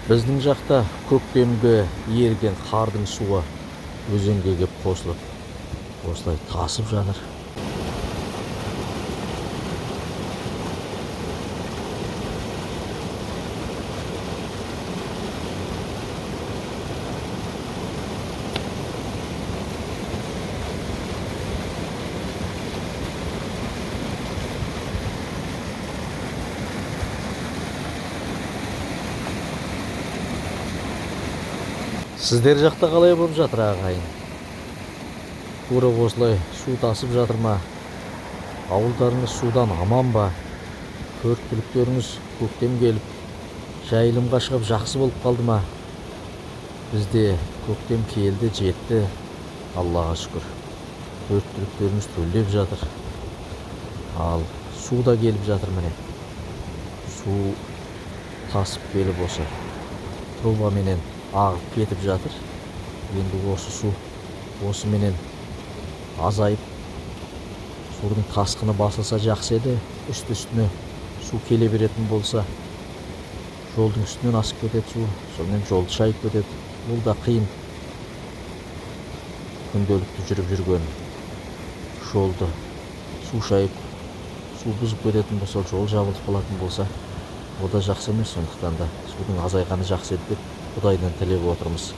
Біздің жақта көктемгі еріген қардың суы өзенге кеп қосылып, осылай тасып жатыр. Сіздер жақта қалай болып жатыр ағайын? Тура осылай су тасып жатыр ма? Ауылдарыңыз судан аман ба? Төрт түліктеріңіз көктем келіп, жайылымға шығып жақсы болып қалды ма? Бізде көктем келді, жетті. Аллаға шүкір. Төрт түліктеріміз төлдеп жатыр. Ал су да келіп жатыр міне. Су тасып келіп осы трубаменен ағып кетіп жатыр. Енді осы су осыменен азайып, судың тасқыны басылса жақсы еді. Үсті-үстіне су келе беретін болса, жолдың үстінен асып кетеді су, сонымен жолды шайып кетеді. Бұл да қиын. Күнделікті жүріп жүрген жолды су шайып, су бұзып кететін болса, жол жабылып қалатын болса, о да жақсы емес. Сондықтан да судың азайғаны жақсы еді деп Құдайдан тілеп отырмыз.